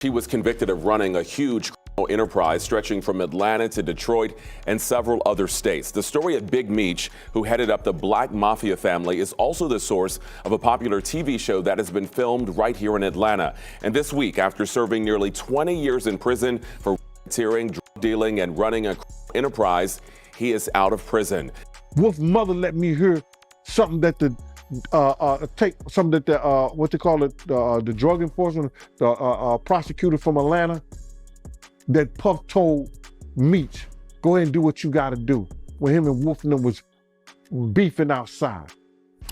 He was convicted of running a huge criminal enterprise stretching from Atlanta to Detroit and several other states. The story of Big Meech, who headed up the Black Mafia family, is also the source of a popular TV show that has been filmed right here in Atlanta. And this week, after serving nearly 20 years in prison for racketeering, drug dealing, and running a criminal enterprise, he is out of prison. Wolf's mother let me hear something that the what they call it, the drug enforcement, the prosecutor from Atlanta, that Puff told Meech, go ahead and do what you got to do, when him and Wolf and them was beefing outside.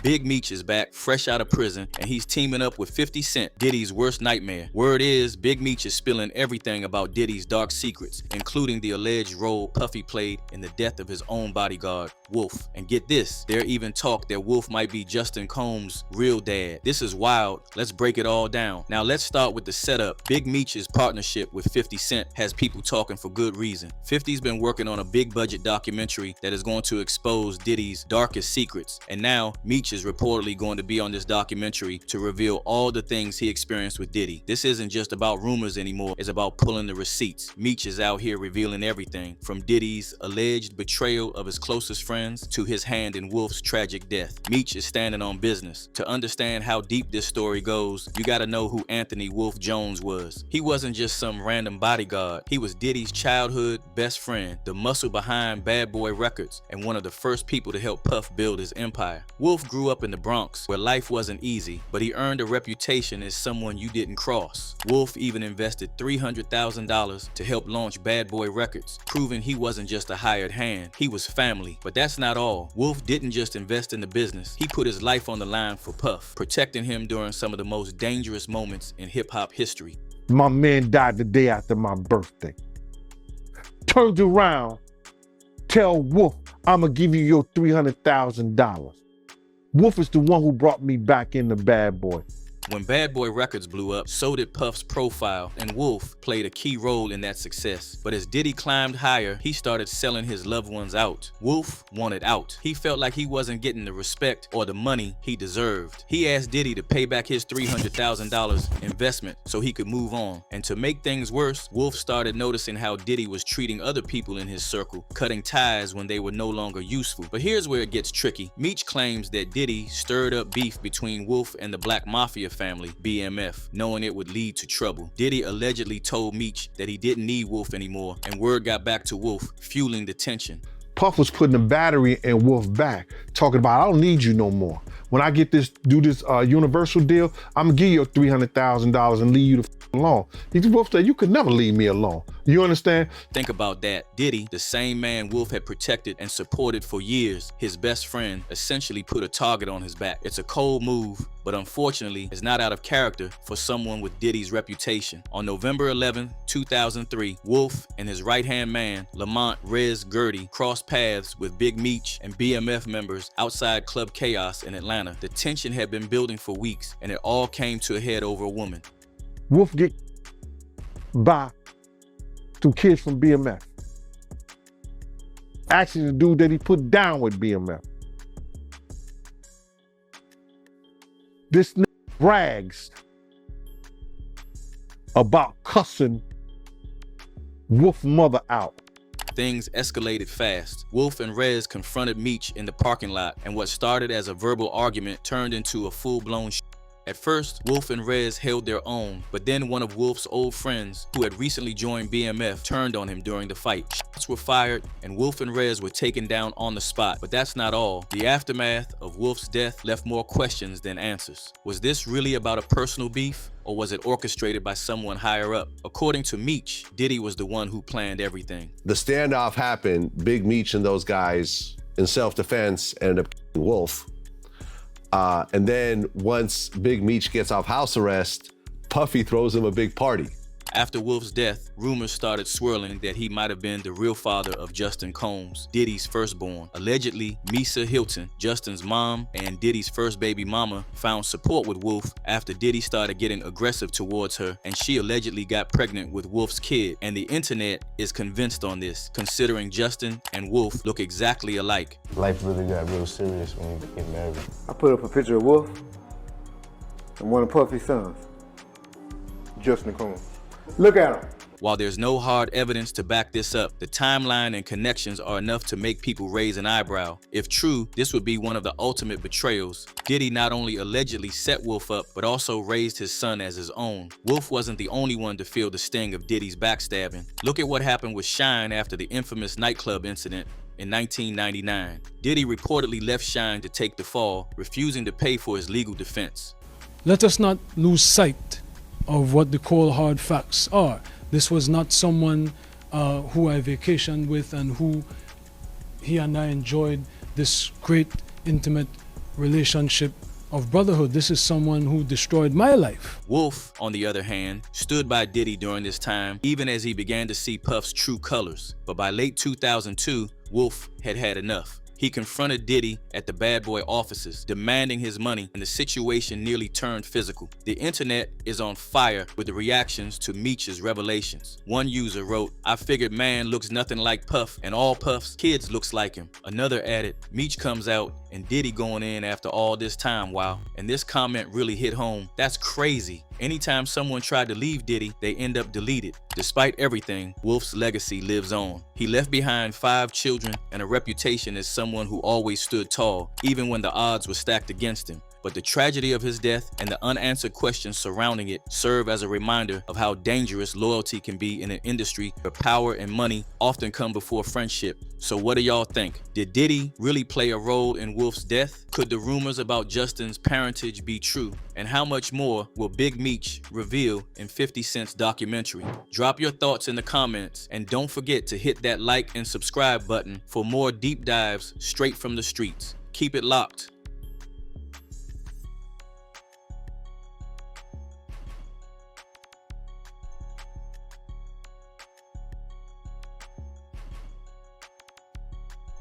Big Meech is back, fresh out of prison, and he's teaming up with 50 Cent, Diddy's worst nightmare. Word is, Big Meech is spilling everything about Diddy's dark secrets, including the alleged role Puffy played in the death of his own bodyguard, Wolf. And get this, there even talk that Wolf might be Justin Combs' real dad. This is wild. Let's break it all down. Now let's start with the setup. Big Meech's partnership with 50 Cent has people talking for good reason. 50's been working on a big budget documentary that is going to expose Diddy's darkest secrets, and now Meech is reportedly going to be on this documentary to reveal all the things he experienced with Diddy. This isn't just about rumors anymore, it's about pulling the receipts. Meech is out here revealing everything, from Diddy's alleged betrayal of his closest friends to his hand in Wolf's tragic death. Meech is standing on business. To understand how deep this story goes, you gotta know who Anthony Wolf Jones was. He wasn't just some random bodyguard. He was Diddy's childhood best friend, the muscle behind Bad Boy Records, and one of the first people to help Puff build his empire. Wolf grew up in the Bronx, where life wasn't easy, but he earned a reputation as someone you didn't cross. Wolf even invested $300,000 to help launch Bad Boy Records, proving he wasn't just a hired hand, he was family. But that's not all. Wolf didn't just invest in the business, he put his life on the line for Puff, protecting him during some of the most dangerous moments in hip-hop history. My man died the day after my birthday. Turned around, tell Wolf, I'ma give you your $300,000. Wolf is the one who brought me back into Bad Boy. When Bad Boy Records blew up, so did Puff's profile, and Wolf played a key role in that success. But as Diddy climbed higher, he started selling his loved ones out. Wolf wanted out. He felt like he wasn't getting the respect or the money he deserved. He asked Diddy to pay back his $300,000 investment so he could move on. And to make things worse, Wolf started noticing how Diddy was treating other people in his circle, cutting ties when they were no longer useful. But here's where it gets tricky. Meech claims that Diddy stirred up beef between Wolf and the Black Mafia family, BMF, knowing it would lead to trouble. Diddy allegedly told Meech that he didn't need Wolf anymore, and word got back to Wolf, fueling the tension. Puff was putting the battery in Wolf back, talking about, I don't need you no more. When I get this, do this Universal deal, I'm gonna give you $300,000 and leave you the alone. Wolf said, you could never leave me alone. You understand? Think about that. Diddy, the same man Wolf had protected and supported for years, his best friend, essentially put a target on his back. It's a cold move, but unfortunately, it's not out of character for someone with Diddy's reputation. On November 11, 2003, Wolf and his right-hand man, Lamont Rez Gertie, crossed paths with Big Meech and BMF members outside Club Chaos in Atlanta. The tension had been building for weeks, and it all came to a head over a woman. Wolf get by some kids from BMF. Actually, the dude that he put down with BMF. This nigga brags about cussing Wolf's mother out. Things escalated fast. Wolf and Rez confronted Meech in the parking lot, and what started as a verbal argument turned into a full-blown At first, Wolf and Rez held their own, but then one of Wolf's old friends, who had recently joined BMF, turned on him during the fight. Shots were fired, and Wolf and Rez were taken down on the spot. But that's not all. The aftermath of Wolf's death left more questions than answers. Was this really about a personal beef, or was it orchestrated by someone higher up? According to Meech, Diddy was the one who planned everything. The standoff happened. Big Meech and those guys, in self-defense, ended up killing Wolf. And then once Big Meech gets off house arrest, Puffy throws him a big party. After Wolf's death, rumors started swirling that he might have been the real father of Justin Combs, Diddy's firstborn. Allegedly, Misa Hilton, Justin's mom and Diddy's first baby mama, found support with Wolf after Diddy started getting aggressive towards her, and she allegedly got pregnant with Wolf's kid. And the internet is convinced on this, considering Justin and Wolf look exactly alike. Life really got real serious when we get married. I put up a picture of Wolf and one of Puffy's sons, Justin Combs. Look at him. While there's no hard evidence to back this up, the timeline and connections are enough to make people raise an eyebrow. If true, this would be one of the ultimate betrayals. Diddy not only allegedly set Wolf up, but also raised his son as his own. Wolf wasn't the only one to feel the sting of Diddy's backstabbing. Look at what happened with Shine after the infamous nightclub incident in 1999. Diddy reportedly left Shine to take the fall, refusing to pay for his legal defense. Let us not lose sight of what the cold hard facts are. This was not someone who I vacationed with and who he and I enjoyed this great intimate relationship of brotherhood. This is someone who destroyed my life. Wolf, on the other hand, stood by Diddy during this time, even as he began to see Puff's true colors. But by late 2002, Wolf had had enough. He confronted Diddy at the Bad Boy offices, demanding his money, and the situation nearly turned physical. The internet is on fire with the reactions to Meech's revelations. One user wrote, "I figured man looks nothing like Puff, and all Puff's kids looks like him." Another added, "Meech comes out and Diddy going in after all this time, wow." And this comment really hit home. That's crazy. Anytime someone tried to leave Diddy, they end up deleted. Despite everything, Wolf's legacy lives on. He left behind 5 children and a reputation as someone who always stood tall, even when the odds were stacked against him. But the tragedy of his death and the unanswered questions surrounding it serve as a reminder of how dangerous loyalty can be in an industry where power and money often come before friendship. So what do y'all think? Did Diddy really play a role in Wolf's death? Could the rumors about Justin's parentage be true? And how much more will Big Meech reveal in 50 Cent's documentary? Drop your thoughts in the comments, and don't forget to hit that like and subscribe button for more deep dives straight from the streets. Keep it locked.